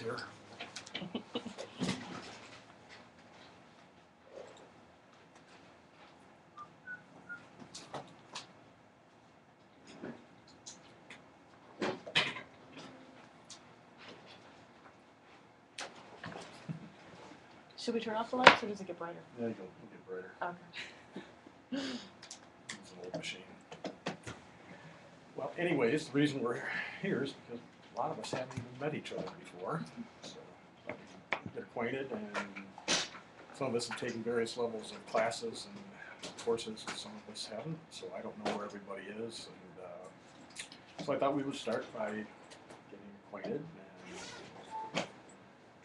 here. Should we turn off the lights or does it get brighter? Yeah, it'll get brighter. Okay. It's an old machine. Well, anyways, the reason we're here is because a lot of us haven't even met each other before. So we get acquainted, and some of us have taken various levels of classes and courses, and some of us haven't. So I don't know where everybody is. And so I thought we would start by getting acquainted. And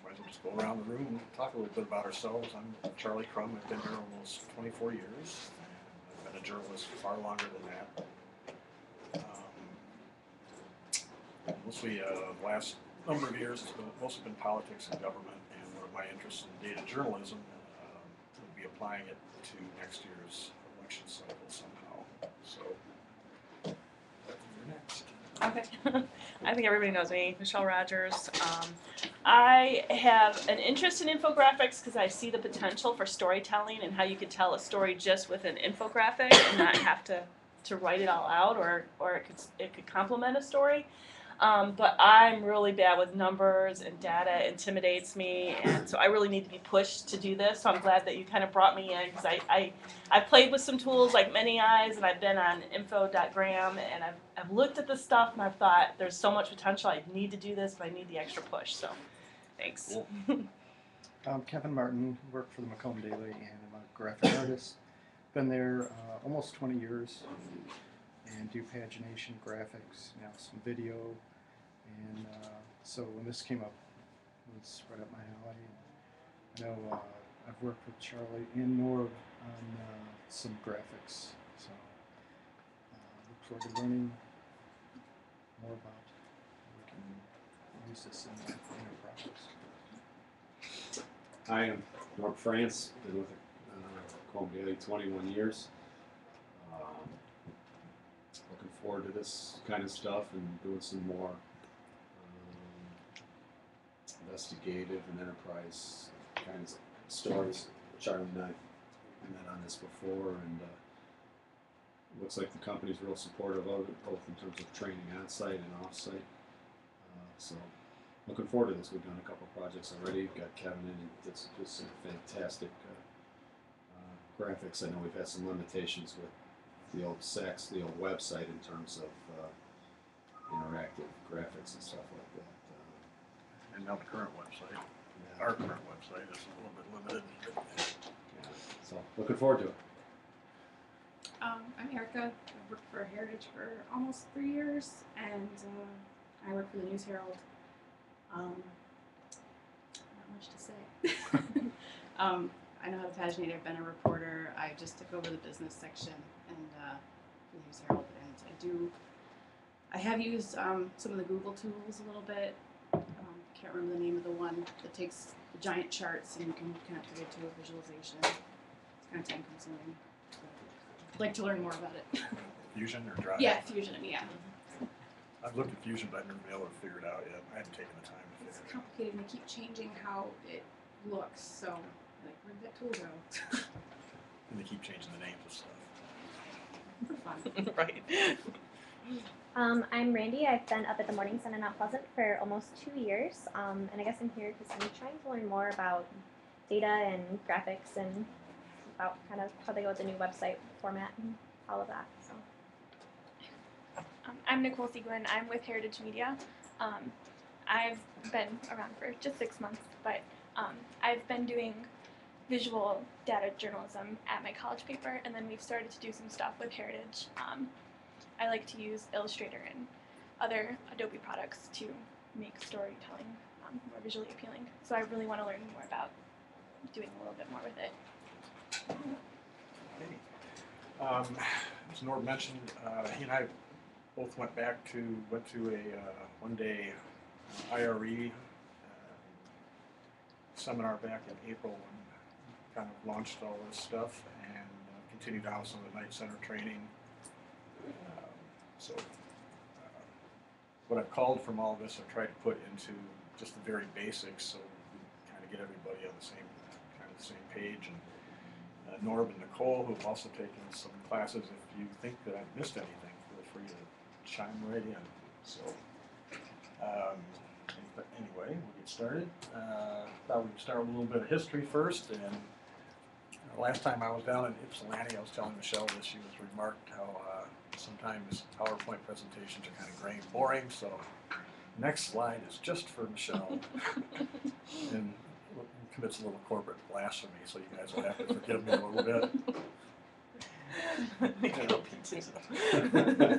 might as well just go around the room and talk a little bit about ourselves. I'm Charlie Crumm. I've been here almost 24 years. And I've been a journalist far longer than that. Mostly the last number of years, it's mostly been politics and government, and one of my interests in data journalism would be applying it to next year's election cycle somehow. So, you're next. Okay. I think everybody knows me, Michelle Rogers. I have an interest in infographics because I see the potential for storytelling and how you could tell a story just with an infographic and not have to write it all out, or it could complement a story. But I'm really bad with numbers, and data intimidates me, and so I really need to be pushed to do this. So I'm glad that you kind of brought me in, because I've played with some tools like Many Eyes, and I've been on info.gram, and I've looked at this stuff, and I've thought there's so much potential. I need to do this, but I need the extra push. So thanks. Cool. I'm Kevin Martin, work for the Macomb Daily, and I'm a graphic artist. Been there almost 20 years, and do pagination, graphics, some video. And so when this came up, it was right up my alley. And I know I've worked with Charlie and Norb on some graphics, so look forward to learning more about how we can use this in our projects. Hi, I'm Norb France, been with Macomb Daily 21 years. Looking forward to this kind of stuff and doing some more investigative and enterprise kinds of stories. Charlie and I met on this before, and it looks like the company's real supportive of it, both in terms of training on-site and off-site. So looking forward to this. We've done a couple of projects already. We've got Kevin in, and it's just some fantastic graphics. I know we've had some limitations with the old SACS, the old website, in terms of interactive graphics and stuff like that. And now the current website, Yeah. our current website is a little bit limited. Yeah. So looking forward to it. I'm Erica. I've worked for Heritage for almost 3 years, and I work for the News Herald. Not much to say. I know how to paginate. I've been a reporter. I just took over the business section and for the News Herald, and I have used some of the Google tools a little bit. Can't remember the name of the one that takes the giant charts and you can connect it to a visualization. It's kind of time consuming. I'd like to learn more about it. Fusion or Drive? Yeah, Fusion, yeah. I've looked at Fusion, but I've never been able to figure it out yet. I haven't taken the time to It's figure it out. complicated and they keep changing how it looks, so like, where did that tool go? And they keep changing the names of stuff. For fun. Right. I'm Randy. I've been up at the Morning Sun in Mount Pleasant for almost 2 years, and I guess I'm here because I'm trying to learn more about data and graphics and about kind of how they go with the new website format and all of that. So. I'm Nicole Seguin. I'm with Heritage Media. I've been around for just 6 months, but I've been doing visual data journalism at my college paper, and then we've started to do some stuff with Heritage. I like to use Illustrator and other Adobe products to make storytelling more visually appealing. So I really want to learn more about doing a little bit more with it. Okay. As Norb mentioned, he and I both went to a one-day IRE seminar back in April and kind of launched all this stuff and continued on some of the Night Center training. So what I've called from all of this, I've tried to put into just the very basics, so we kind of get everybody on the same page. And Norb and Nicole, who've also taken some classes, if you think that I've missed anything, feel free to chime right in. So, but anyway, we'll get started. Thought we'd start with a little bit of history first. And last time I was down in Ypsilanti, I was telling Michelle that she was remarked how sometimes PowerPoint presentations are kind of gray and boring. So, next slide is just for Michelle. And commits a little corporate blasphemy, so you guys will have to forgive me a little bit. I'm trying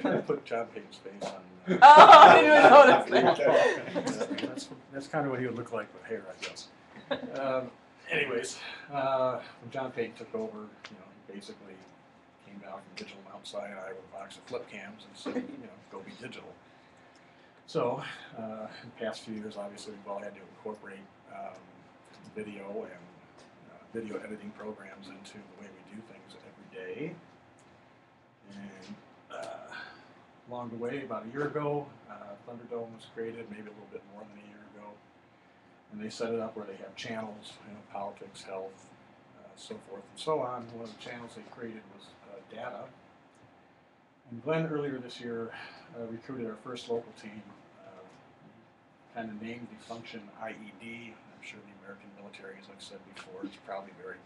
to put John Payton's face on. Oh, I didn't even notice that. That's kind of what he would look like with hair, I guess. Anyways, when John Payton took over, he basically came down from Digital Mount Sinai with a box of flip cams and said, go be digital. So, in the past few years, obviously, we've all had to incorporate video and video editing programs into the way we do things every day. And along the way, about a year ago, Thunderdome was created, maybe a little bit more than a year ago. And they set it up where they have channels, politics, health, so forth and so on. One of the channels they created was data. And Glenn earlier this year recruited our first local team, kind of named the function IED. I'm sure the American military, as I've said before, is probably very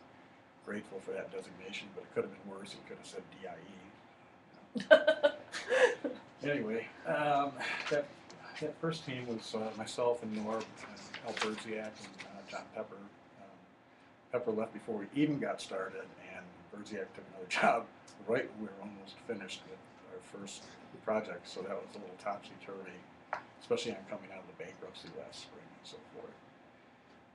grateful for that designation, but it could have been worse. He could have said DIE. Anyway, that first team was myself and Norb and Al Berziak and John Pepper. Pepper left before we even got started, and Berziak took another job right when we were almost finished with our first project, so that was a little topsy-turvy, especially on coming out of the bankruptcy last spring and so forth.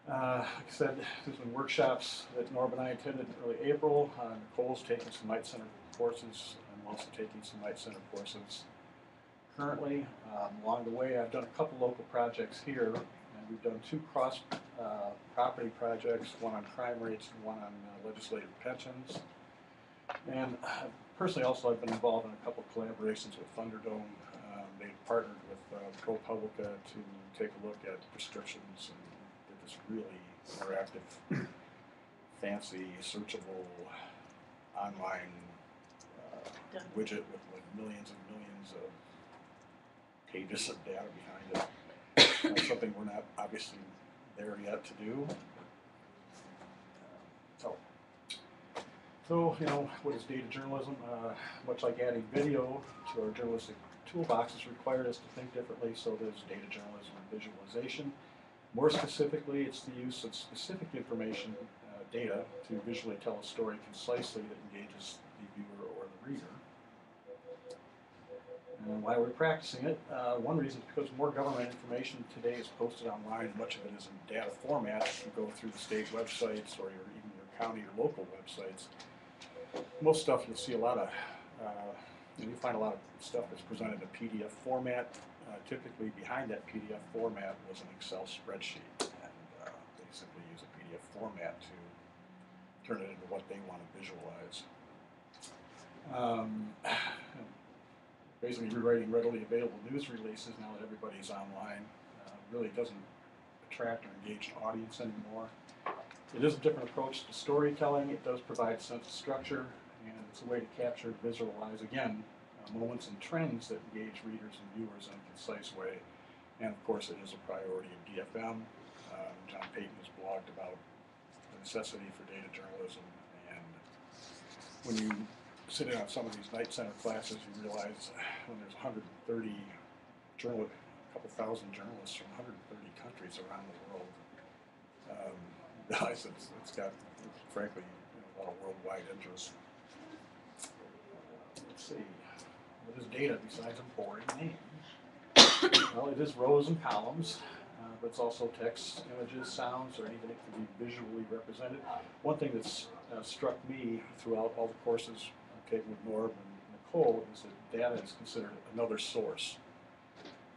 Like I said, there's been workshops that Norb and I attended in early April. Nicole's taking some Night Center courses. I'm also taking some Night Center courses currently. Along the way, I've done a couple local projects here, and we've done two cross-property projects, one on crime rates and one on legislative pensions. And personally, also, I've been involved in a couple of collaborations with Thunderdome. They partnered with ProPublica to take a look at prescriptions and did this really interactive, fancy, searchable, online widget with like millions and millions of pages of data behind it. That's something we're not obviously there yet to do. So, what is data journalism? Much like adding video to our journalistic toolboxes required us to think differently, so does data journalism and visualization. More specifically, it's the use of specific information, data, to visually tell a story concisely that engages the viewer or the reader. And why we're practicing it, one reason is because more government information today is posted online. Much of it is in data format. If you go through the state websites or even your county or local websites, most stuff you'll see a lot of, you find a lot of stuff that's presented in PDF format. Typically behind that PDF format was an Excel spreadsheet, and they simply use a PDF format to turn it into what they want to visualize. Basically rewriting readily available news releases now that everybody's online really doesn't attract or engage an audience anymore. It is a different approach to storytelling. It does provide a sense of structure, and it's a way to capture and visualize, again, moments and trends that engage readers and viewers in a concise way. And of course, it is a priority of DFM. John Payton has blogged about the necessity for data journalism, and when you sit in on some of these Night Center classes, you realize when there's 130 journalists, a couple thousand journalists from 130 countries around the world, realize it's got, frankly, a lot of worldwide interest. Let's see. What is data besides a boring name? Well, it is rows and columns, but it's also text, images, sounds, or anything that can be visually represented. One thing that's struck me throughout all the courses I've taken with Norb and Nicole is that data is considered another source.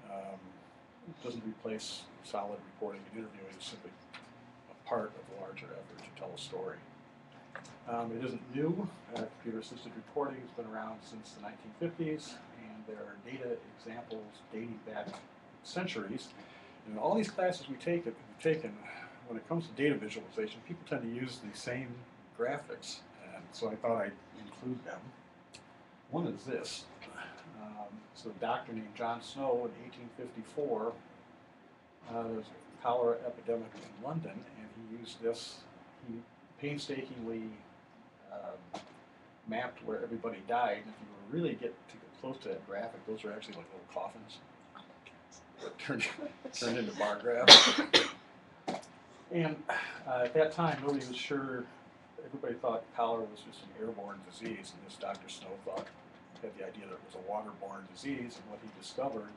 It doesn't replace solid reporting and interviewing. It's simply a part of the larger effort to tell a story. It isn't new. Computer-assisted reporting has been around since the 1950s, and there are data examples dating back centuries. And all these classes we've taken, when it comes to data visualization, people tend to use the same graphics, and so I thought I'd include them. One is this. So a doctor named John Snow in 1854, there was a cholera epidemic in London, and he used this. He painstakingly mapped where everybody died. And if you were really get close to that graphic, those are actually like little coffins that turned into bar graphs. And at that time, nobody was sure. Everybody thought cholera was just an airborne disease, and this Dr. Snow had the idea that it was a waterborne disease. And what he discovered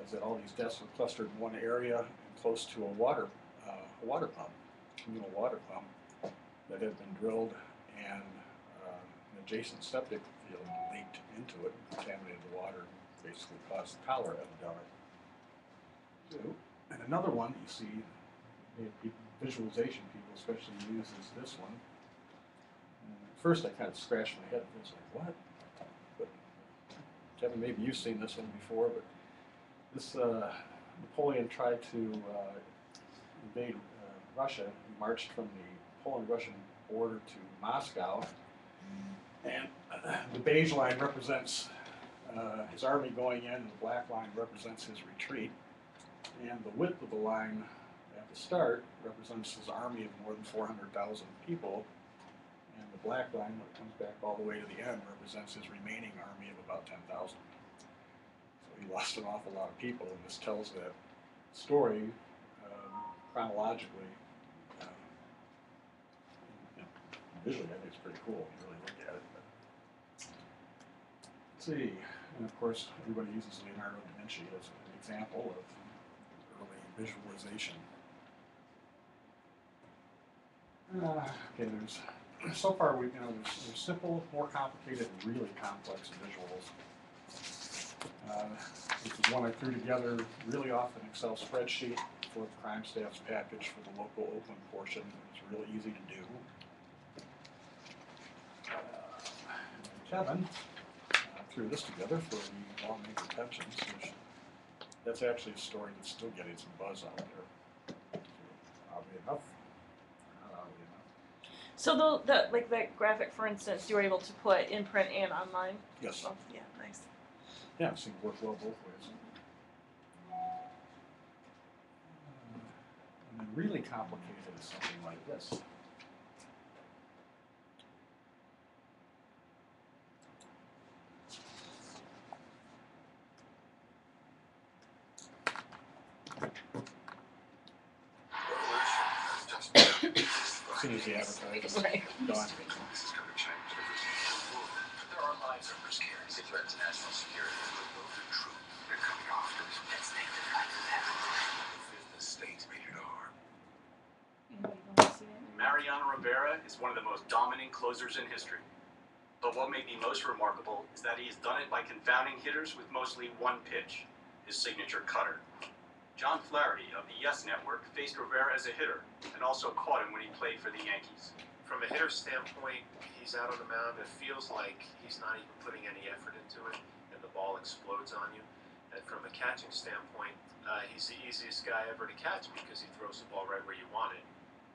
is that all these deaths were clustered in one area and close to a water pump, communal water pump that had been drilled, and an adjacent septic field leaked into it and contaminated the water, and basically caused the cholera epidemic. So, and another one you see, visualization people especially use is this one. And at first I kind of scratched my head and was like, what? But Kevin, maybe you've seen this one before, but this Napoleon tried to invade Russia. He marched from the Poland-Russian border to Moscow, and the beige line represents his army going in, and the black line represents his retreat. And the width of the line at the start represents his army of more than 400,000 people, and the black line, when it comes back all the way to the end, represents his remaining army of about 10,000. So he lost an awful lot of people, and this tells that story chronologically. Visually, I think it's pretty cool when you really look at it. But let's see, and of course, everybody uses Leonardo da Vinci as an example of early visualization. Okay, so far there's simple, more complicated, and really complex visuals. This is one I threw together really off an Excel spreadsheet for the crime staff's package for the local Oakland portion. It's really easy to do. Kevin threw this together for the lawmaker pensions, which that's actually a story that's still getting some buzz out there. Oddly enough, or not oddly enough. So the like that graphic, for instance, you were able to put in print and online? Yes. Oh, yeah, nice. Yeah, it seems to work well both ways. And then really complicated is something like this. As soon as the advertising Right. gone. This is going to change everything. There are lives at risk here. It's a threat to national security. They're true. They're coming after us. Let's take the fight to them. The fifth estate rated R. Anybody want to see it? Mariano Rivera is one of the most dominant closers in history. But what may be most remarkable is that he has done it by confounding hitters with mostly one pitch, his signature cutter. John Flaherty of the Yes Network faced Rivera as a hitter and also caught him when he played for the Yankees. From a hitter standpoint, he's out on the mound. It feels like he's not even putting any effort into it, and the ball explodes on you. And from a catching standpoint, he's the easiest guy ever to catch because he throws the ball right where you want it.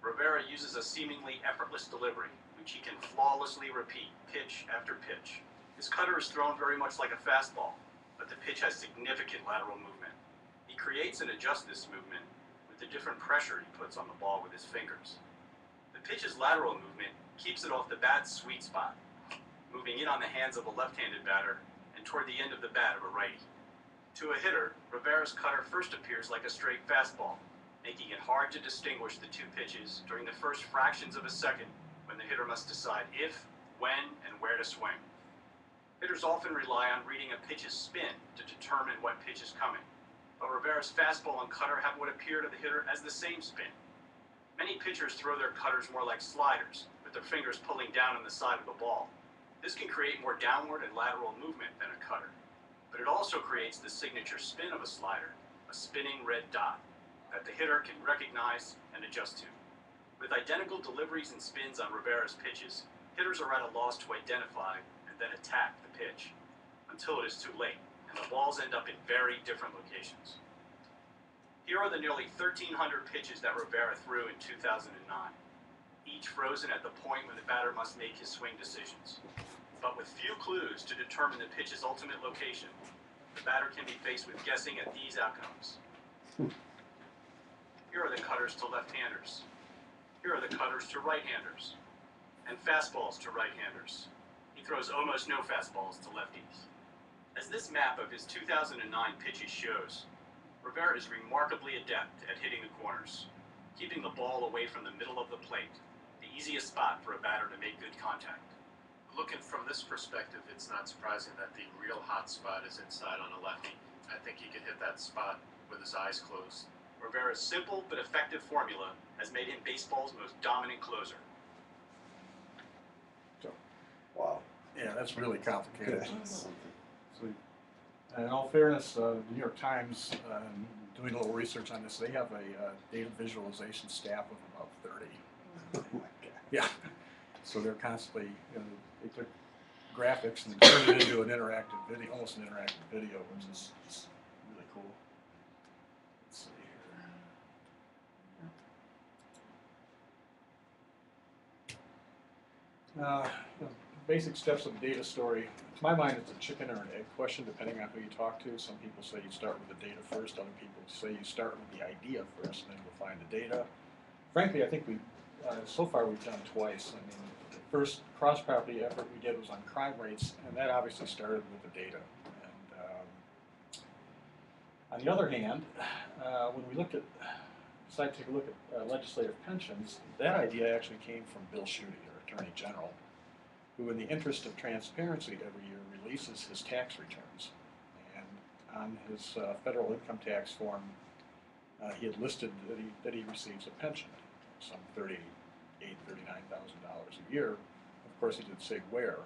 Rivera uses a seemingly effortless delivery, which he can flawlessly repeat pitch after pitch. His cutter is thrown very much like a fastball, but the pitch has significant lateral movement. He creates and adjusts this movement with the different pressure he puts on the ball with his fingers. The pitch's lateral movement keeps it off the bat's sweet spot, moving in on the hands of a left-handed batter and toward the end of the bat of a righty. To a hitter, Rivera's cutter first appears like a straight fastball, making it hard to distinguish the two pitches during the first fractions of a second when the hitter must decide if, when, and where to swing. Hitters often rely on reading a pitch's spin to determine what pitch is coming, but Rivera's fastball and cutter have what appear to the hitter as the same spin. Many pitchers throw their cutters more like sliders, with their fingers pulling down on the side of the ball. This can create more downward and lateral movement than a cutter, but it also creates the signature spin of a slider, a spinning red dot, that the hitter can recognize and adjust to. With identical deliveries and spins on Rivera's pitches, hitters are at a loss to identify and then attack the pitch, until it is too late, and the balls end up in very different locations. Here are the nearly 1,300 pitches that Rivera threw in 2009, each frozen at the point when the batter must make his swing decisions. But with few clues to determine the pitch's ultimate location, the batter can be faced with guessing at these outcomes. Here are the cutters to left-handers. Here are the cutters to right-handers. And fastballs to right-handers. He throws almost no fastballs to lefties. As this map of his 2009 pitches shows, Rivera is remarkably adept at hitting the corners, keeping the ball away from the middle of the plate, the easiest spot for a batter to make good contact. Looking from this perspective, it's not surprising that the real hot spot is inside on a lefty. I think he could hit that spot with his eyes closed. Rivera's simple but effective formula has made him baseball's most dominant closer. Wow. Yeah, that's really complicated. Something. So, in all fairness, the New York Times, doing a little research on this, they have a data visualization staff of about 30. Oh my God. Yeah. So they're constantly, they took graphics and turned it into an interactive video, almost an interactive video, which is really cool. Let's see here. The basic steps of a data story. To my mind, it's a chicken or an egg question, depending on who you talk to. Some people say you start with the data first. Other people say you start with the idea first, and then you'll find the data. Frankly, I think so far we've done twice. I mean, the first cross-property effort we did was on crime rates, and that obviously started with the data. And on the other hand, when we decided to take a look at legislative pensions, that idea actually came from Bill Schuette, our Attorney General, who, in the interest of transparency, every year releases his tax returns. And on his federal income tax form, he had listed that he receives a pension, some $38,000, $39,000 a year. Of course, he didn't say where.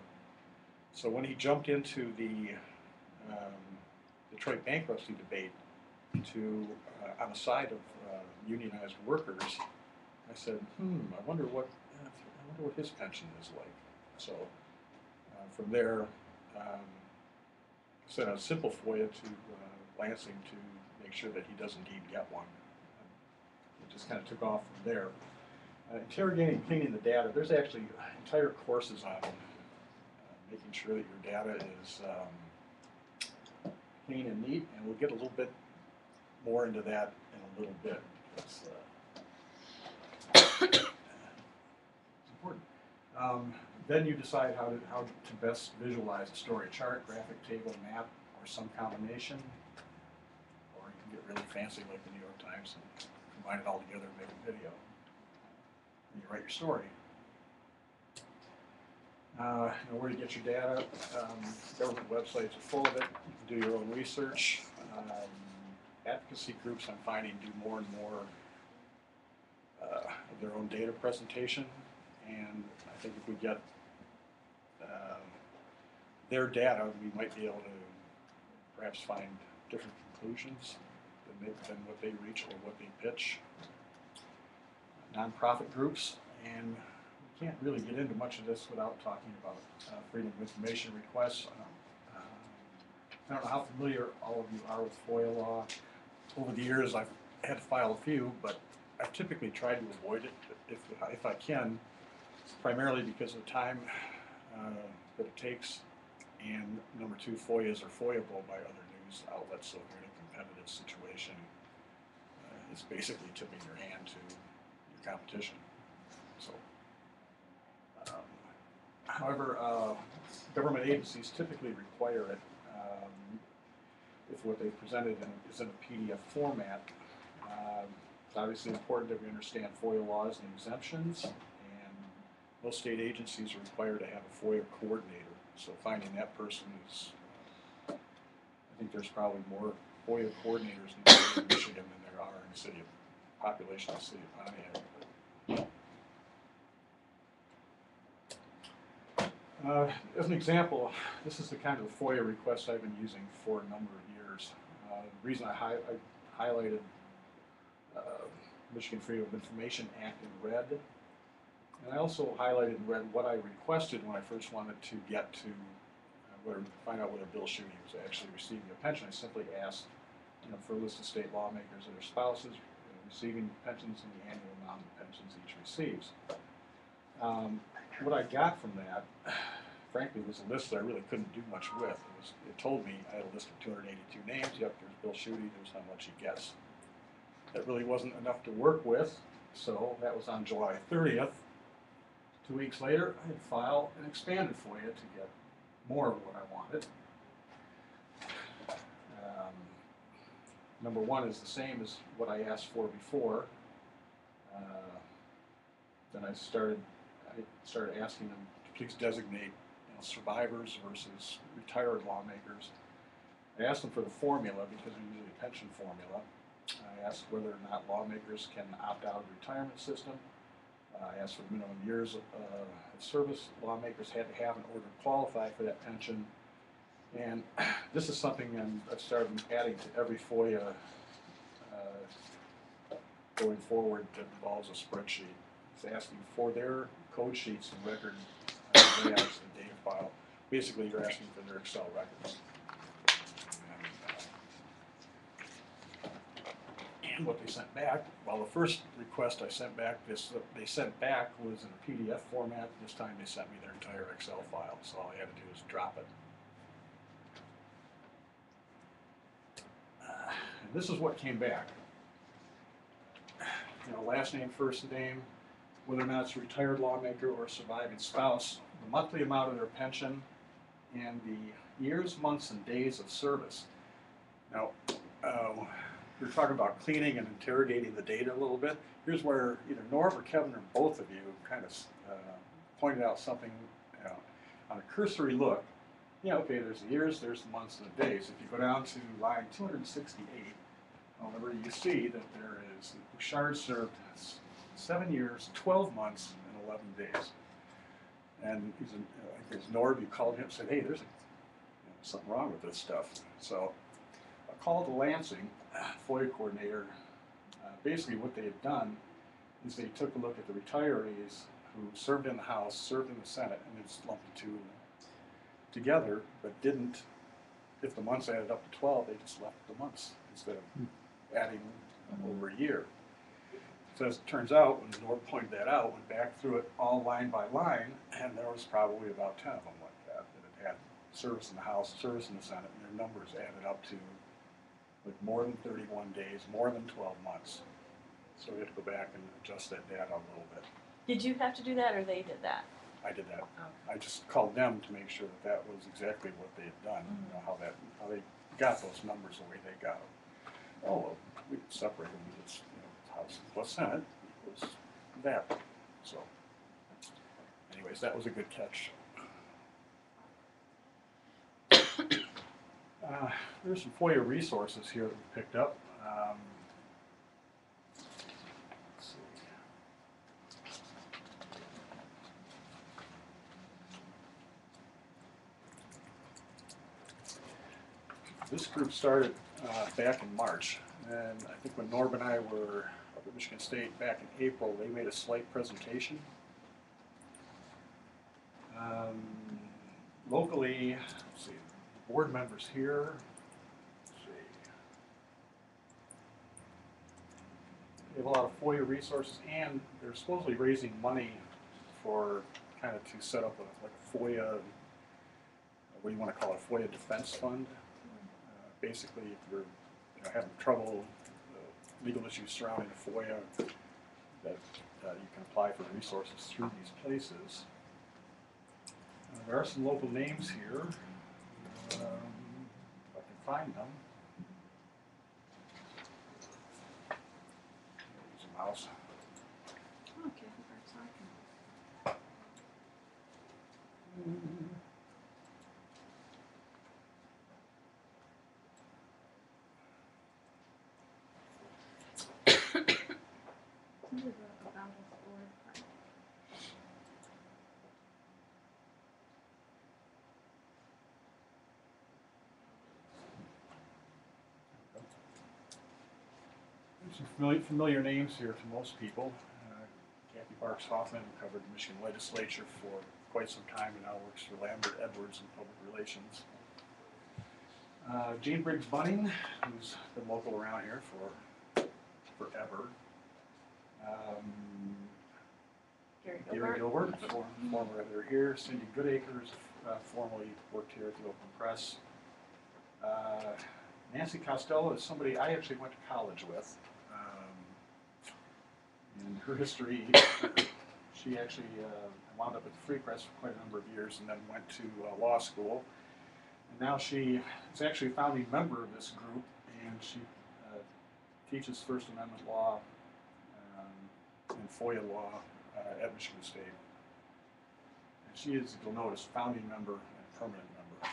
So when he jumped into the Detroit bankruptcy debate on the side of unionized workers, I said, I wonder what his pension is like. So from there, sent a simple FOIA to Lansing to make sure that he does indeed get one. It just kind of took off from there. Interrogating and cleaning the data, there's actually entire courses on making sure that your data is clean and neat, and we'll get a little bit more into that in a little bit. It's important. Then you decide how to best visualize a story: chart, graphic, table, map, or some combination. Or you can get really fancy like the New York Times and combine it all together and make a video. And you write your story. Where do you get your data? Government websites are full of it. You can do your own research. Advocacy groups, I'm finding, do more and more of their own data presentation. And I think if we get their data, we might be able to perhaps find different conclusions than what they reach or what they pitch. Nonprofit groups, and we can't really get into much of this without talking about freedom of information requests. I don't know how familiar all of you are with FOIA law. Over the years, I've had to file a few, but I've typically tried to avoid it if I can, primarily because of the time that it takes, and number two, FOIAs are FOIAble by other news outlets, so if you're in a competitive situation, it's basically tipping your hand to your competition. So, however, government agencies typically require it if what they presented is in a PDF format. It's obviously important that we understand FOIA laws and exemptions, and most state agencies are required to have a FOIA coordinator. So finding that person is, I think there's probably more FOIA coordinators in the state of Michigan than there are in the city of population of the city of Pontiac. As an example, this is the kind of FOIA request I've been using for a number of years. The reason I highlighted Michigan Freedom of Information Act in red, and I also highlighted in red what I requested when I first wanted to get to find out whether Bill Schuette was actually receiving a pension. I simply asked for a list of state lawmakers and their spouses receiving pensions and the annual amount of pensions each receives. What I got from that, frankly, was a list that I really couldn't do much with. It told me I had a list of 282 names. Yep, there's Bill Schuette. There's how much he gets. That really wasn't enough to work with, so that was on July 30th. 2 weeks later, I had filed an expanded FOIA to get more of what I wanted. Number one is the same as what I asked for before. Then I started asking them to please designate survivors versus retired lawmakers. I asked them for the formula because we use a pension formula. I asked whether or not lawmakers can opt out of the retirement system. I asked for the minimum years of service lawmakers had to have in order to qualify for that pension. And this is something I've started adding to every FOIA going forward that involves a spreadsheet. It's asking for their code sheets and record layouts and data file. Basically, you're asking for their Excel records. And what they sent back, well, the first request I sent back, they sent back was in a PDF format. This time they sent me their entire Excel file, so all I had to do was drop it. And this is what came back. Last name, first name, whether or not it's a retired lawmaker or a surviving spouse, the monthly amount of their pension, and the years, months, and days of service. Now, we're talking about cleaning and interrogating the data a little bit. Here's where either Norv or Kevin or both of you kind of pointed out something on a cursory look. Yeah, okay, there's the years, there's the months and the days. If you go down to line 268, however, you see that there is Bouchard served 7 years, 12 months, and 11 days. And he's I think it was Norv, you called him and said, hey, there's something wrong with this stuff. So I called the Lansing FOIA coordinator. Basically what they had done is they took a look at the retirees who served in the House, served in the Senate, and they just lumped the two together, but didn't, if the months added up to 12, they just left the months instead of adding over a year. So as it turns out, when Norv pointed that out, went back through it all line by line, and there was probably about 10 of them like that had service in the House, service in the Senate, and their numbers added up to like more than 31 days, more than 12 months. So we had to go back and adjust that data a little bit. Did you have to do that, or they did that? I did that. I just called them to make sure that that was exactly what they had done. How they got those numbers the way they got them. Oh, well, we could separate them. It's House plus Senate equals that. So, anyways, that was a good catch. There's some FOIA resources here that we picked up. Let's see. This group started back in March, and I think when Norb and I were up at Michigan State back in April, they made a slight presentation. Locally, let's see, board members here. Let's see. They have a lot of FOIA resources, and they're supposedly raising money for kind of to set up a FOIA, what do you want to call it, FOIA defense fund. Basically, if you're having trouble, legal issues surrounding the FOIA, that you can apply for resources through these places. There are some local names here, if I can find them. Use a mouse. Okay, we're talking. Some familiar names here to most people. Kathy Barks Hoffman covered the Michigan legislature for quite some time and now works for Lambert Edwards in public relations. Gene Briggs Bunning, who's been local around here for forever. Gary Gilbert, former editor here. Cindy Goodacres, formerly worked here at the Open Press. Nancy Costello is somebody I actually went to college with. In her history, she actually wound up at the Free Press for quite a number of years and then went to law school. And now she is actually a founding member of this group, and she teaches First Amendment law and FOIA law at Michigan State. And she is, you'll notice, founding member and permanent member.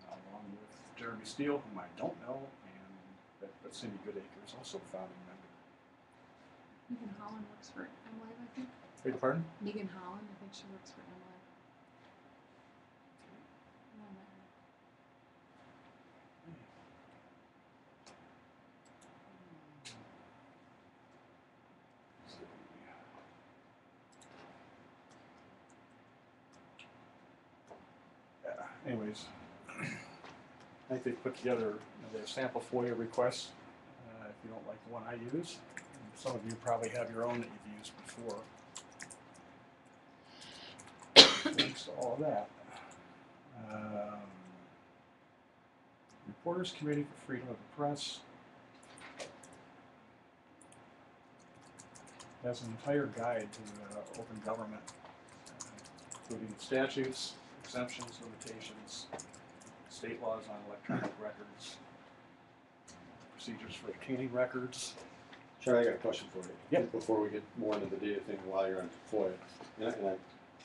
Along with Jeremy Steele, whom I don't know, and but Cindy Goodacre is also a founding member. Megan Holland works for MLive, I think. Beg your pardon? Megan Holland, I think she works for MLive. Anyways, I think they put together their sample FOIA requests. If you don't like the one I use, and some of you probably have your own that you've used before. Thanks to all that. Reporters Committee for Freedom of the Press has an entire guide to open government, including statutes, exemptions, limitations, state laws on electronic records, procedures for obtaining records. Charlie, I got a question for you. Yep. Before we get more into the data thing while you're on FOIA, and I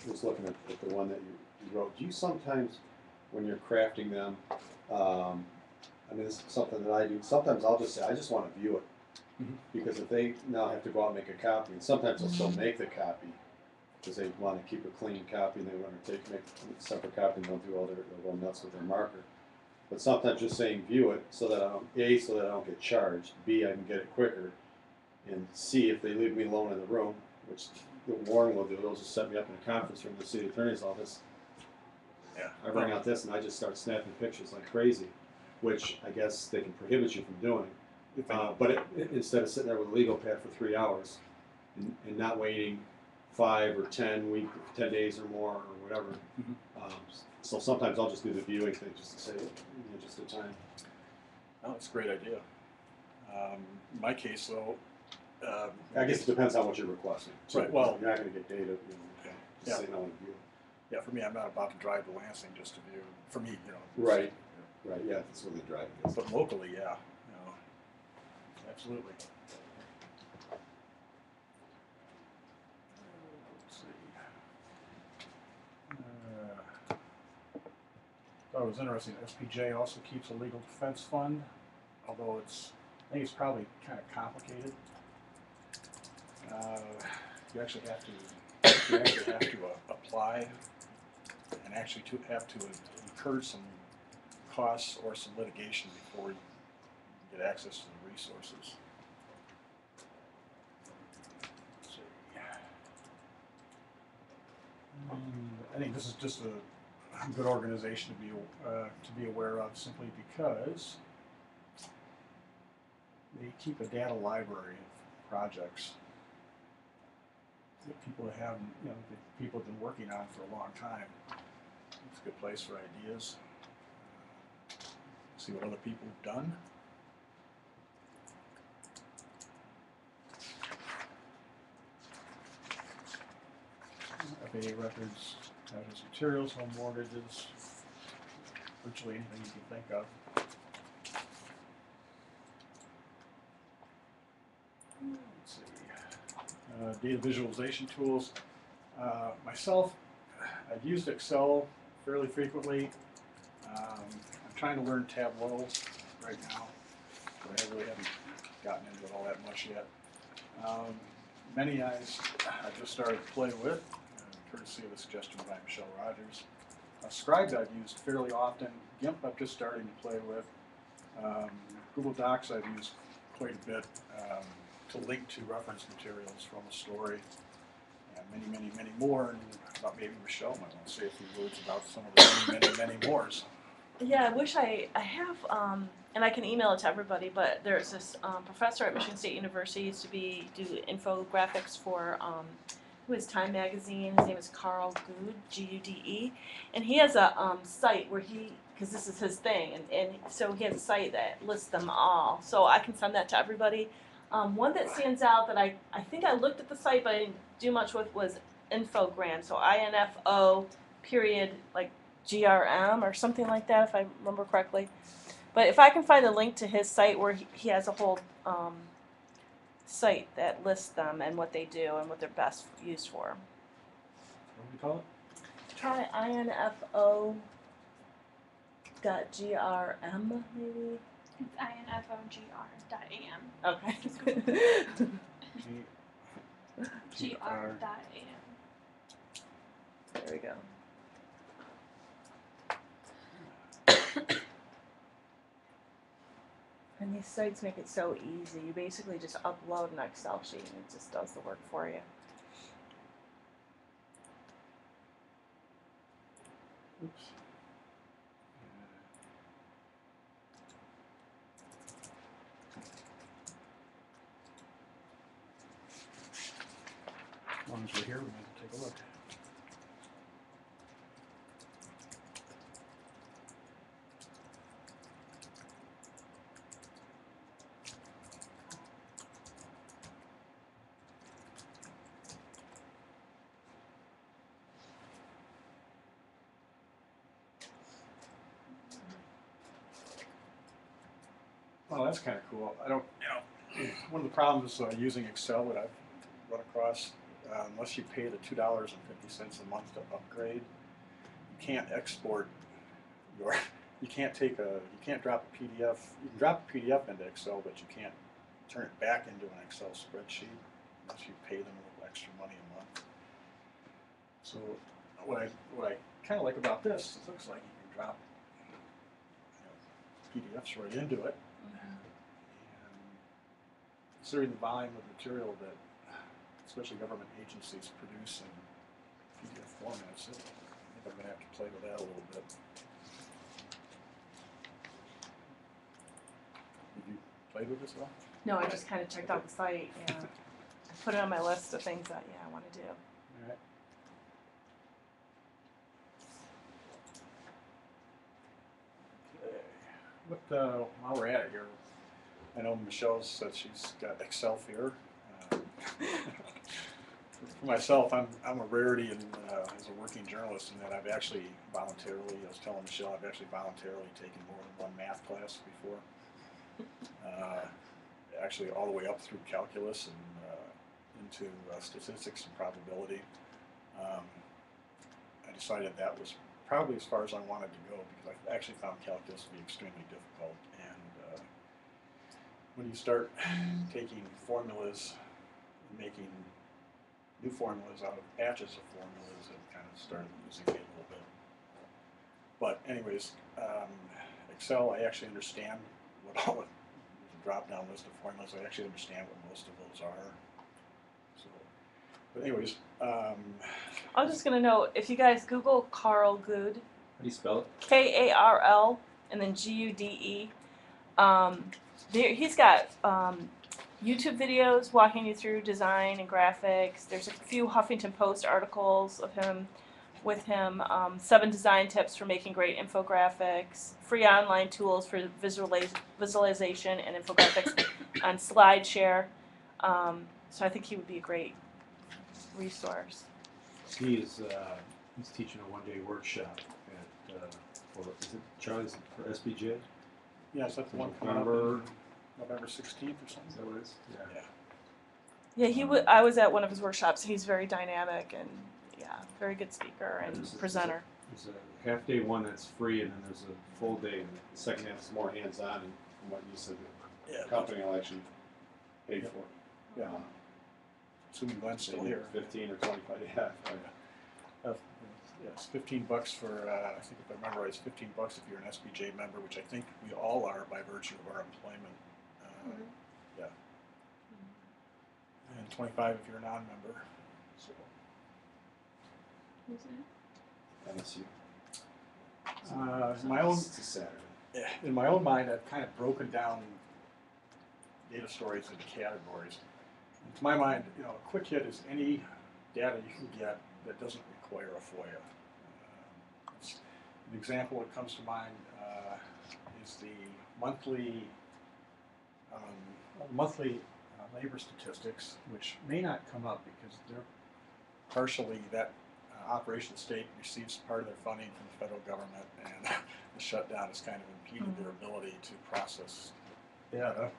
was looking at the one that you wrote. Do you sometimes, when you're crafting them, I mean, this is something that I do. Sometimes I'll just say, I just want to view it. Mm-hmm. Because if they now have to go out and make a copy, and sometimes they'll still make the copy, because they want to keep a clean copy and they want to make a separate copy and they'll go nuts with their marker. But sometimes just saying view it so that so that I don't get charged, B, I can get it quicker, and C, if they leave me alone in the room, which the Warren will do, they'll just set me up in a conference room in the city attorney's office. Yeah. I bring out this and I just start snapping pictures like crazy, which I guess they can prohibit you from doing. But instead of sitting there with a legal pad for 3 hours and not waiting 5 or 10 days or more or whatever. Mm-hmm. So sometimes I'll just do the viewing thing just to say, just a time. Oh, that's a great idea. In my case, though, I guess it depends on what you're requesting. So right. Well, you're not going to get data. Just saying I want to view it. Yeah, for me, I'm not about to drive to Lansing just to view. For me, Right. Right. Yeah, that's what the driving is. But locally, yeah. Absolutely. Let's see. Thought it was interesting. SPJ also keeps a legal defense fund, although I think it's probably kind of complicated. You actually have to apply and actually have to incur some costs or some litigation before you get access to the resources. Let's see. I think this is just a good organization to be aware of, simply because they keep a data library of projects that people have, that people have been working on for a long time. It's a good place for ideas. See what other people have done. FAA records, hazardous materials, home mortgages, virtually anything you can think of. Let's see. Data visualization tools. Myself, I've used Excel fairly frequently. I'm trying to learn Tableau right now, but I really haven't gotten into it all that much yet. Many eyes I just started to play with, courtesy of a suggestion by Michelle Rogers. Scribes I've used fairly often. GIMP I'm just starting to play with. Google Docs I've used quite a bit to link to reference materials from a story, and many more. And I thought maybe Michelle might want to say a few words about some of the many mores. Yeah, I wish I have, and I can email it to everybody, but there's this professor at Michigan State University, used to do infographics for, who is Time Magazine, his name is Carl Gude, G-U-D-E, and he has a site where because this is his thing, and so he has a site that lists them all, so I can send that to everybody. One that stands out that I think I looked at the site, but I didn't do much with, was Infogram, so I-N-F-O period, like, GRM or something like that, if I remember correctly. But if I can find a link to his site where he has a whole site that lists them and what they do and what they're best used for. What do you call it? Try info.grm maybe. It's infogr.am. Okay. gr.am. There we go. And these sites make it so easy. You basically just upload an Excel sheet and it just does the work for you. Oops. As long as we're here, we might take a look. Well, that's kind of cool. I don't, one of the problems using Excel that I've run across, unless you pay the $2.50 a month to upgrade, you can't export your, you can't drop a PDF. You can drop a PDF into Excel, but you can't turn it back into an Excel spreadsheet unless you pay them a little extra money a month. So what I kind of like about this, it looks like you can drop PDFs right into it. Considering the volume of material that especially government agencies produce in PDF formats, I think I'm going to have to play with that a little bit. Did you play with this at all? No, I just kind of checked out the site. Yeah, I put it on my list of things that I want to do. All right. Okay. While we're at it here, I know Michelle said she's got Excel fear. For myself, I'm a rarity as a working journalist in that I've actually voluntarily, I was telling Michelle, I've actually voluntarily taken more than one math class before. Actually all the way up through calculus and into statistics and probability. I decided that was probably as far as I wanted to go because I actually found calculus to be extremely difficult. And when you start taking formulas and making new formulas out of batches of formulas, it kind of started losing me a little bit. But anyways, Excel, I actually understand what all the drop-down list of formulas. I actually understand what most of those are. So, but anyways, I was just gonna know if you guys Google Carl Gude, How do you spell it? K-A-R-L, and then G-U-D-E. He's got YouTube videos walking you through design and graphics. There's a few Huffington Post articles of him, 7 design tips for making great infographics, free online tools for visualization and infographics on SlideShare. So I think he would be a great resource. He's teaching a one-day workshop at for is it Charlie's for SBJ? yes, that's the one coming up November. November 16th or something. Is that what it is? Yeah. Yeah, I was at one of his workshops. He's very dynamic and very good speaker and presenter. There's a half-day one that's free, and then there's a full day. And the second half is more hands-on, and from what you said, Yeah. the company will actually pay for it. Yeah. Assuming Glenn's still here. 15 or 25. Yeah. Yeah, it's $15 for, I think if I remember right, it's $15 if you're an SBJ member, which I think we all are by virtue of our employment. Yeah. And 25 if you're a non-member. So. Who's that? MSU. It's a Saturday. in my own mind, I've kind of broken down data stories into categories. And to my mind, a quick hit is any data you can get that doesn't require a FOIA. An example that comes to mind is the monthly labor statistics, which may not come up because they're partially that operation state receives part of their funding from the federal government, and the shutdown has kind of impeded their ability to process data.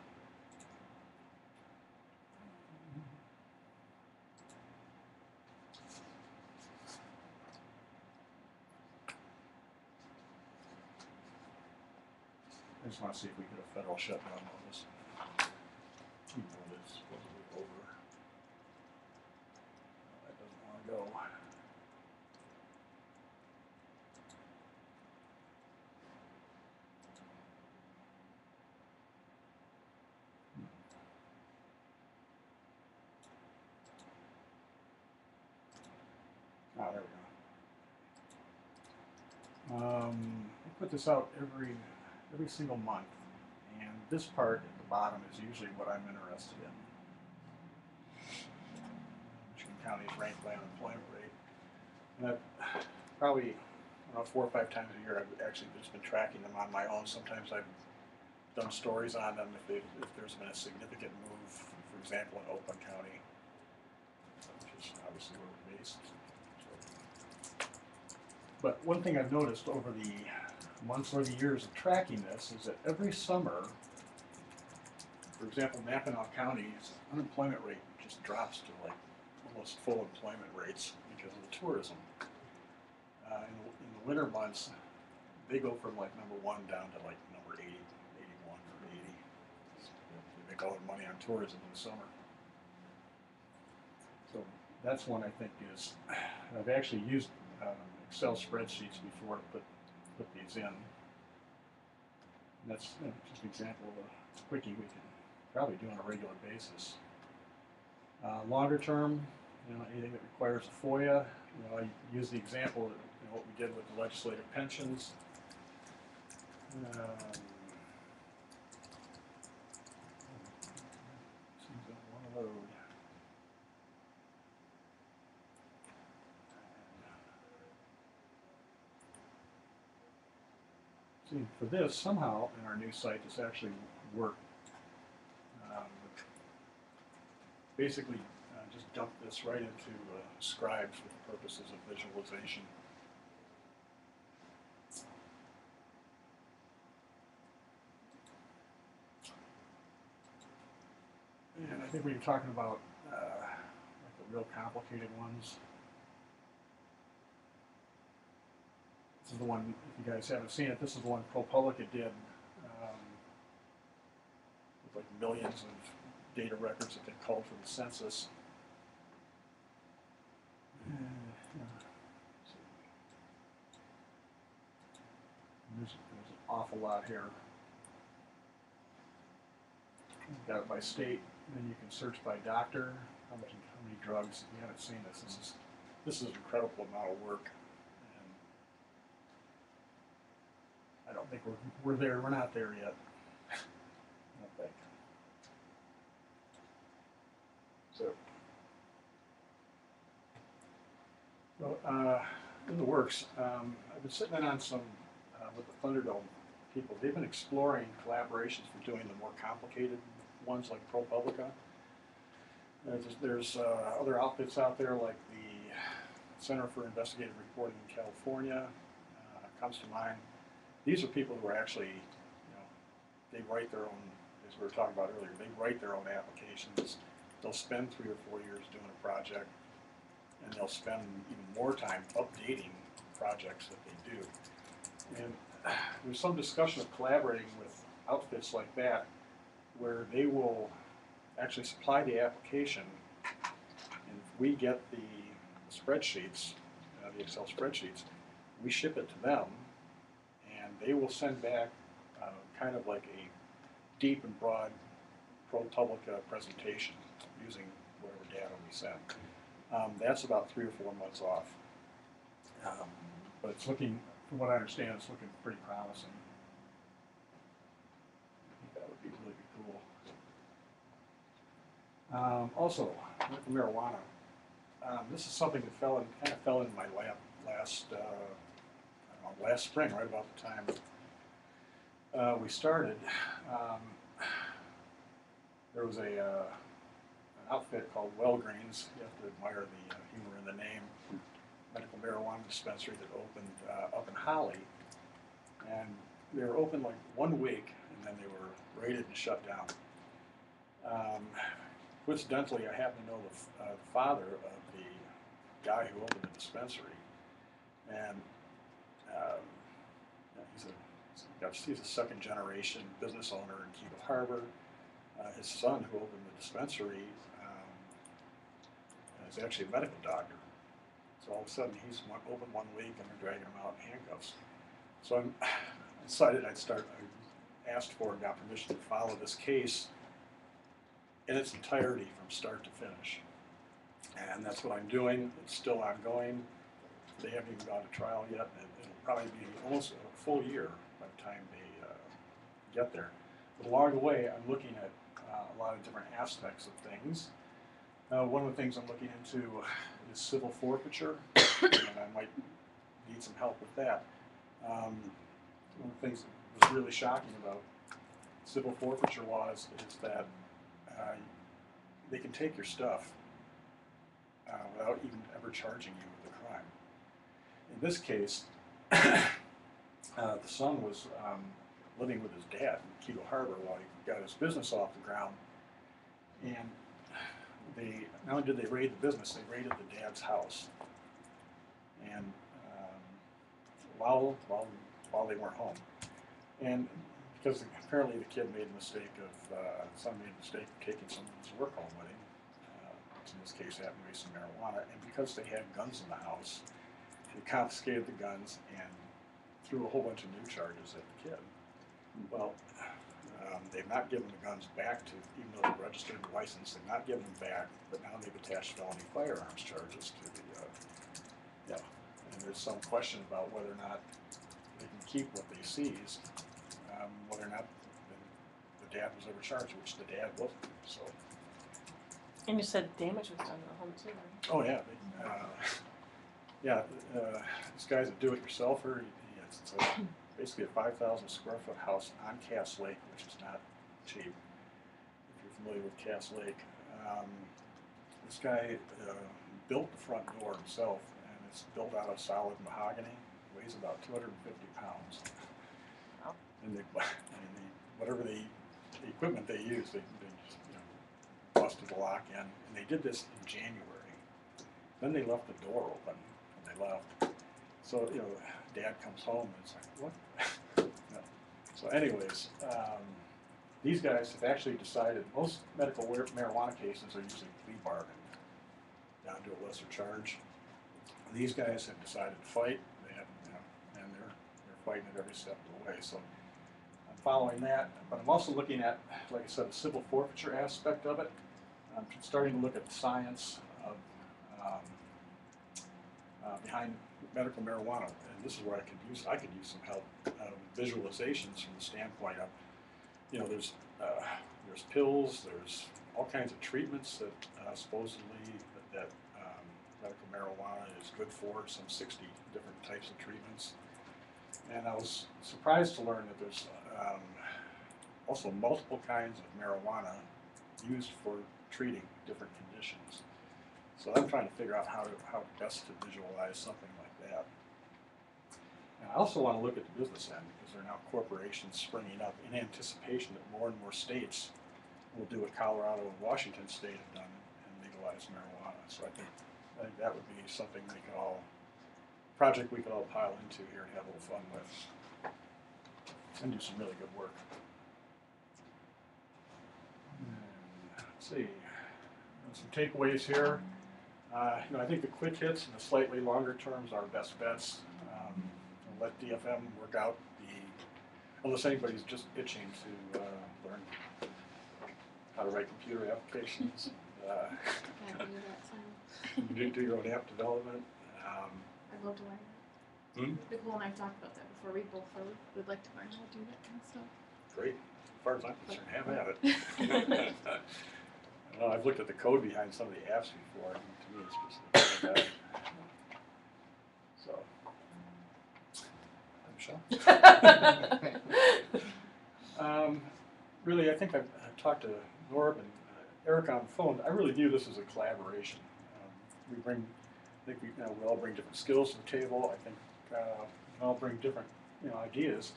I just want to see if we get a federal shutdown notice. Even though it is supposedly over. That doesn't want to go. Ah, there we go. I put this out every single month, and this part at the bottom is usually what I'm interested in. Michigan County is ranked by unemployment rate, and I've probably 4 or 5 times a year I've actually just been tracking them on my own. Sometimes I've done stories on them if there's been a significant move, for example, in Oakland County, which is obviously where we're based. But one thing I've noticed over the months or the years of tracking this is that every summer, for example, Mackinac County's unemployment rate just drops to like almost full employment rates because of the tourism. In the winter months, they go from like number 1 down to like number 80, 81 or 80. They make all their money on tourism in the summer. So that's one I think is, I've actually used Excel spreadsheets before to put these in. And that's just an example of a quickie we can probably do on a regular basis. Longer term, anything that requires a FOIA, I use the example of what we did with the legislative pensions. Seems I want to load. See, for this, somehow in our new site, this actually worked. Basically, just dump this right into Scribe for the purposes of visualization. And I think when you're talking about like the real complicated ones, this is the one, if you guys haven't seen it, this is the one ProPublica did with like millions of data records that they called for the census. There's an awful lot here. We've got it by state, and then you can search by doctor, how many drugs. If you haven't seen this, this is an incredible amount of work. I don't think we're there. We're not there yet. I don't think. So, in the works, I've been sitting in on some with the Thunderdome people. They've been exploring collaborations for doing the more complicated ones like ProPublica. There's other outfits out there like the Center for Investigative Reporting in California comes to mind. These are people who are actually, they write their own, as we were talking about earlier, they write their own applications. They'll spend 3 or 4 years doing a project, and they'll spend even more time updating projects that they do. And there's some discussion of collaborating with outfits like that, where they will actually supply the application, and if we get the spreadsheets, the Excel spreadsheets, we ship it to them, and they will send back kind of like a deep and broad ProPublica presentation using whatever data we send. That's about 3 or 4 months off. But it's looking from what I understand, it's looking pretty promising. I think that would be really cool. Also, medical marijuana. This is something that kind of fell in my lap last spring, right about the time we started. There was an outfit called Wellgreens. You have to admire the humor in the name. Medical marijuana dispensary that opened up in Holly, and they were open like 1 week, and then they were raided and shut down. Coincidentally, I happen to know the father of the guy who opened the dispensary, and he's a second generation business owner in Key Harbor. His son, who opened the dispensary, is actually a medical doctor. So all of a sudden, he's open 1 week, and they're dragging him out in handcuffs. So I decided I asked for and got permission to follow this case in its entirety from start to finish. And that's what I'm doing. It's still ongoing. They haven't even gone to trial yet. It'll probably be almost a full year by the time they get there. But along the way, I'm looking at a lot of different aspects of things. One of the things I'm looking into is civil forfeiture, and I might need some help with that. One of the things that was really shocking about civil forfeiture laws is that they can take your stuff without even ever charging you with the crime. In this case, the son was living with his dad in Keto Harbor while he got his business off the ground, and not only did they raid the business, they raided the dad's house. And while they weren't home, and because apparently the kid made a mistake of taking someone's work home with him, which in this case happened to be some marijuana, and because they had guns in the house, they confiscated the guns and threw a whole bunch of new charges at the kid. Well, they've not given the guns back even though they're registered and licensed, they've not given them back, but now they've attached felony firearms charges to the, and there's some question about whether or not they can keep what they seized, whether or not the dad was ever charged, which the dad wasn't, so. And you said damage was done to the home too, right? Oh, yeah, this guy's a do-it-yourselfer. It's basically a 5,000 square foot house on Cass Lake, which is not cheap, if you're familiar with Cass Lake. This guy built the front door himself, and it's built out of solid mahogany, weighs about 250 pounds. Wow. And whatever the equipment they use, they just, busted the lock in, and they did this in January. Then they left the door open when they left. So, Dad comes home and it's like, what? No. So anyways, these guys have actually decided, most medical marijuana cases are usually plea bargained down to a lesser charge. These guys have decided to fight. They have, and they're fighting at every step of the way. So I'm following that, but I'm also looking at, like I said, the civil forfeiture aspect of it. I'm starting to look at the science of behind medical marijuana, and this is where I could use some help. Visualizations from the standpoint of, there's pills, there's all kinds of treatments that supposedly that medical marijuana is good for, some 60 different types of treatments. And I was surprised to learn that there's also multiple kinds of marijuana used for treating different conditions. So I'm trying to figure out how best to visualize something like that. And I also want to look at the business end, because there are now corporations springing up in anticipation that more and more states will do what Colorado and Washington State have done and legalize marijuana. So I think that would be something project we could all pile into here and have a little fun with, and do some really good work. Let's see, some takeaways here. I think the quick hits and the slightly longer terms are best bets. Let DFM work out unless anybody's just itching to learn how to write computer applications. Do your own app development. I'd love to learn Nicole and I have talked about that before. We both would like to learn how to do that kind of stuff. Great. As far as I'm concerned, have at it. I've looked at the code behind some of the apps before, and to me it's just so. Michelle? Really, I think I've talked to Norb and Eric on the phone. I really view this as a collaboration. We all bring different skills to the table. I think we can all bring different ideas.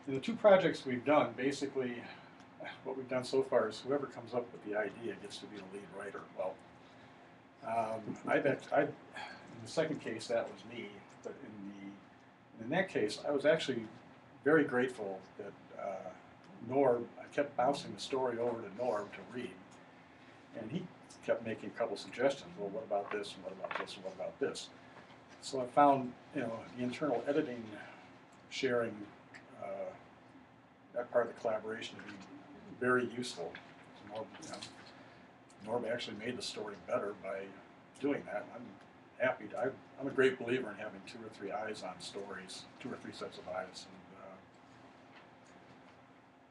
In the two projects we've done, basically, what we've done so far is whoever comes up with the idea gets to be the lead writer. Well, in the second case that was me, but in that case I was actually very grateful that Norb. I kept bouncing the story over to Norb to read, and he kept making a couple suggestions. Well, what about this? And what about this? And what about this? So I found the internal editing, sharing, that part of the collaboration to be very useful. Norb actually made the story better by doing that. I'm happy. I'm a great believer in having 2 or 3 eyes on stories, 2 or 3 sets of eyes.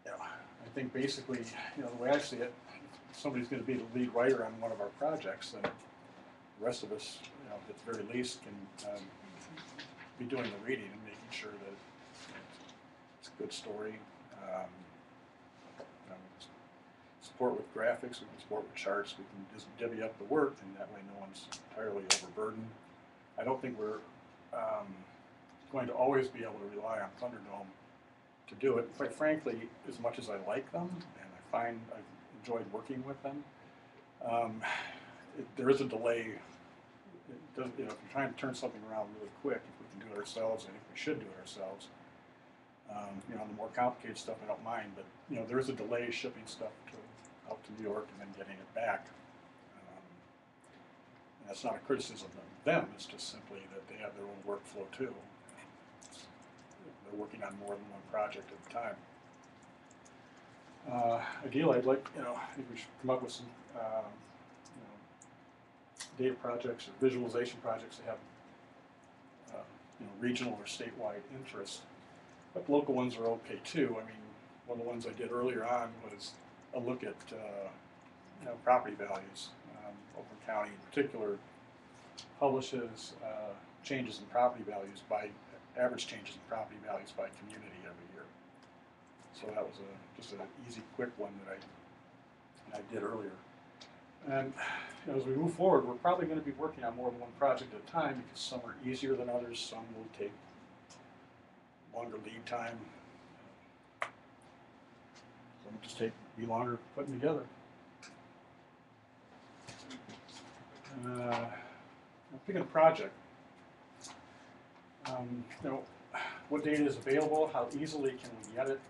And I think basically, the way I see it, if somebody's going to be the lead writer on one of our projects, then the rest of us, at the very least, can be doing the reading and making sure that it's a good story. Support with graphics, we can support with charts, we can just divvy up the work, and that way no one's entirely overburdened. I don't think we're going to always be able to rely on Thunderdome to do it. Quite frankly, as much as I like them, and I find I've enjoyed working with them, there is a delay. If you're trying to turn something around really quick, if we can do it ourselves, and if we should do it ourselves, the more complicated stuff I don't mind, but there is a delay shipping stuff out to New York and then getting it back. And that's not a criticism of them, it's just simply that they have their own workflow too. They're working on more than one project at a time. Ideally, I'd like, I think we should come up with some data projects or visualization projects that have regional or statewide interest. But local ones are okay too. I mean, one of the ones I did earlier on was a look at property values. Oakland County in particular publishes changes in property values average changes in property values by community every year. So that was just an easy, quick one that I did earlier. And as we move forward, we're probably going to be working on more than one project at a time because some are easier than others, some will take longer lead time. Some will just be longer putting together. Picking a project. What data is available? How easily can we get it?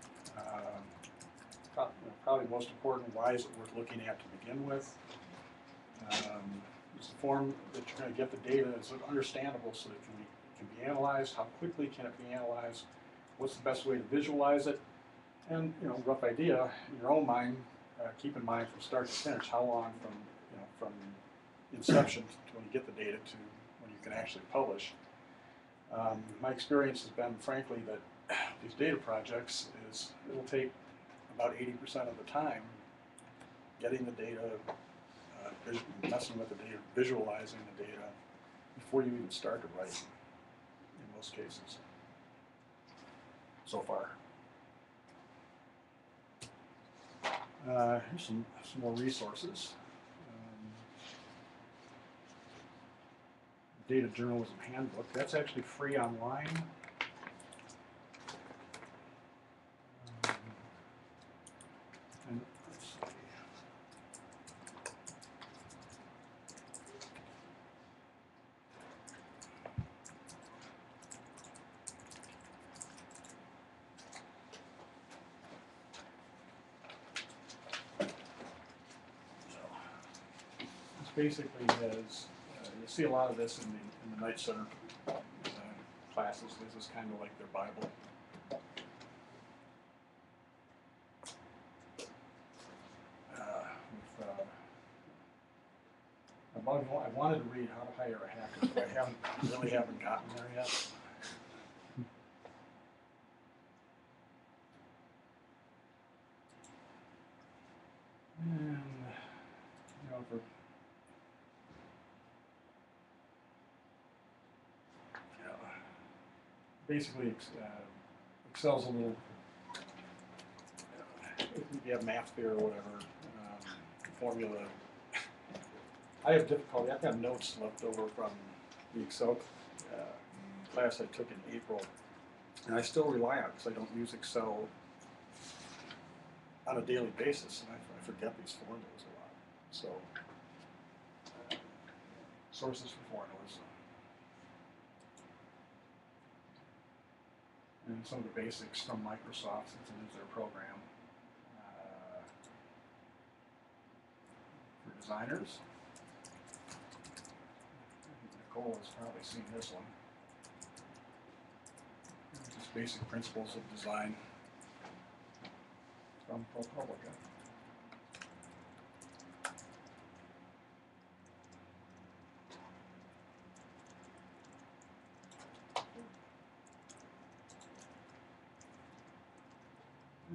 Probably most important, why is it worth looking at to begin with? Is the form that you're going to get the data, is it understandable so that it can be analyzed? How quickly can it be analyzed? What's the best way to visualize it? And rough idea in your own mind. Keep in mind from start to finish how long from inception to when you get the data to when you can actually publish. My experience has been, frankly, that these data projects it'll take about 80% of the time getting the data, messing with the data, visualizing the data before you even start to write. In most cases, so far. Here's some more resources. Data Journalism Handbook. That's actually free online. And let's see. This basically has. You see a lot of this in the Night Center classes. This is kind of like their Bible. I wanted to read How to Hire a Hacker, but I really haven't gotten there yet. basically Excel's a little, if you have math there or whatever, formula. I have difficulty, I've got notes left over from the Excel class I took in April, and I still rely on it because I don't use Excel on a daily basis, and I forget these formulas a lot. So, sources for formulas. And some of the basics from Microsoft, since it is their program. For designers, I think Nicole has probably seen this one. Just basic principles of design from ProPublica.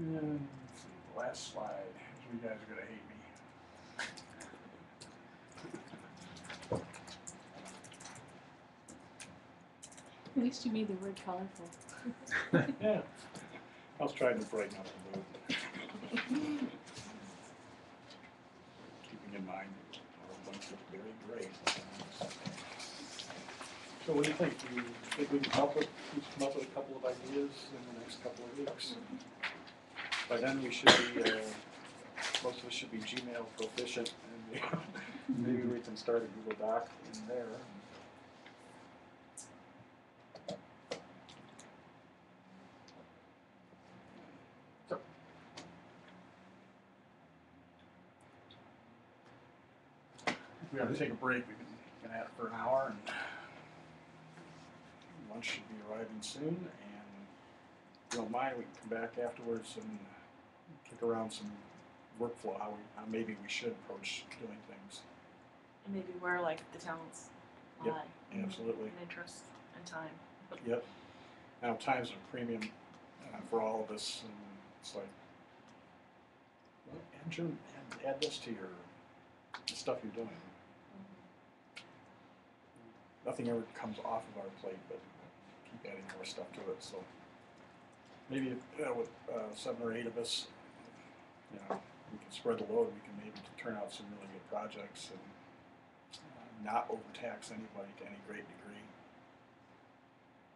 And let's see, the last slide. You guys are going to hate me. At least you made the word colorful. Yeah. I was trying to brighten up the mood. Keeping in mind all of them look very great. So what do you think? Do you think we can come up with a couple of ideas in the next couple of weeks? By then we should be, most of us should be Gmail proficient, and maybe we can start a Google Doc in there. So, if we have to take a break, we can have it for an hour, and lunch should be arriving soon, and if you don't mind, we can come back afterwards and kick around some workflow, how maybe we should approach doing things. And maybe where like the talents Yep, lie. absolutely. And interest and time. Yep. Now times are premium for all of us, and it's like, well, add this to your the stuff you're doing. Nothing ever comes off of our plate, but keep adding more stuff to it. So maybe with 7 or 8 of us, we can spread the load. We can maybe turn out some really good projects and not overtax anybody to any great degree,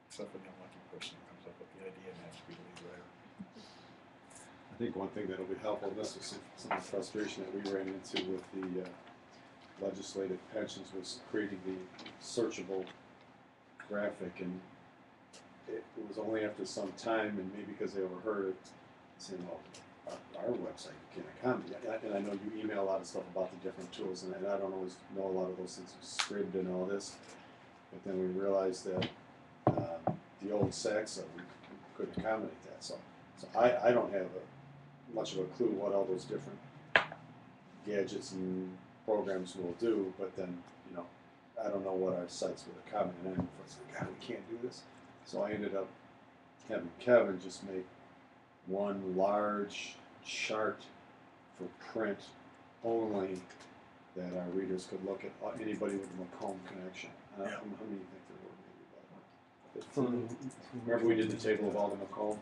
except for the unlucky person who comes up with the idea and has to be the lead writer. I think one thing that'll be helpful, this was some frustration that we ran into with the legislative pensions, was creating the searchable graphic, and it was only after some time, and maybe because they overheard it, saying, "Oh, our website can't accommodate." And I know you email a lot of stuff about the different tools, and I don't always know a lot of those things, script and all this. But then we realized that the old Saxa we couldn't accommodate that. So I don't have much of a clue what all those different gadgets and programs will do. But then I don't know what our sites would accommodate. And then it's like, God, we can't do this. So I ended up having Kevin just make one large chart for print only that our readers could look at, anybody with a Macomb connection. How many do you think there were? Maybe about 15? Remember we did the table of all the Macomb,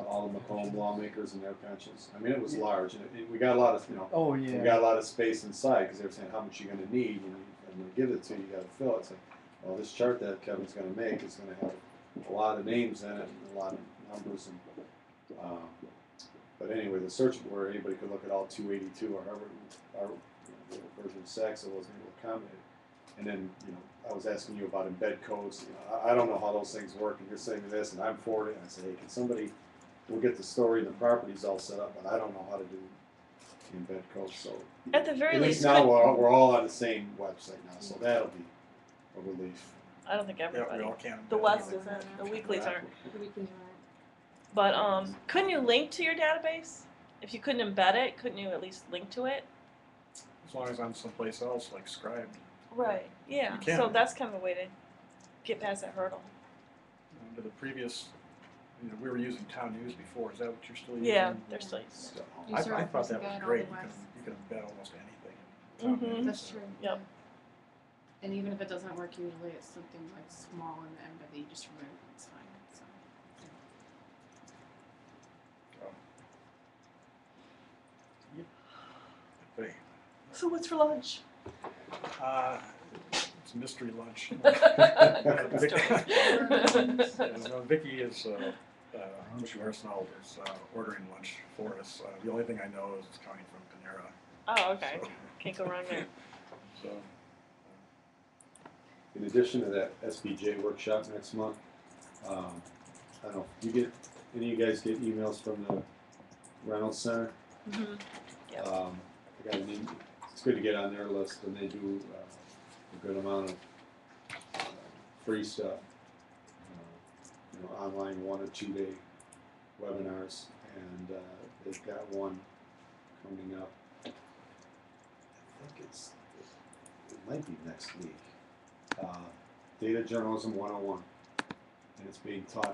all the Macomb lawmakers and their pensions. I mean, it was large, and we got a lot of, Oh yeah. we got a lot of space inside because they were saying how much you're going to need, and I'm going to give it to you, you got to fill it. It's like, well, this chart that Kevin's going to make is going to have a lot of names in it and a lot of numbers, and but anyway, the search where anybody could look at all 282 or however our version of Saxa wasn't able to accommodate. And then I was asking you about embed codes. I don't know how those things work, and you're saying this, and I'm for it. And I say, hey, can somebody? We'll get the story and the properties all set up, but I don't know how to do the embed codes. So At the very at least least, now we're all on the same website now, so that'll be a relief. I don't think everybody. We all can. The West isn't. The weeklies aren't. The weeklies aren't. But couldn't you link to your database? If you couldn't embed it, couldn't you at least link to it? As long as I'm someplace else, like Scribe. Right. Yeah. You can. So that's kind of a way to get past that hurdle. Under the previous, we were using Town News before. Is that what you're still using? Yeah, they're still. So, You I sort of thought that was embed all great. the West. You can embed almost anything. In Town Mhm. News, That's so. true. Yep. And even if it doesn't work, usually it's something like small in the end, but you just remove it. So. Hey, So what's for lunch? it's a mystery lunch. Vicky is, Michigan Arsenal is ordering lunch for us. The only thing I know is it's coming from Panera. Oh, okay. So, Can't go wrong there. so In addition to that SBJ workshop next month, I don't know, you get, any of you guys get emails from the Reynolds Center? Mm-hmm. Yep. I got an it's good to get on their list, and they do a good amount of free stuff. Online 1 or 2 day webinars, and they've got one coming up. I think it might be next week. Data Journalism 101, and it's being taught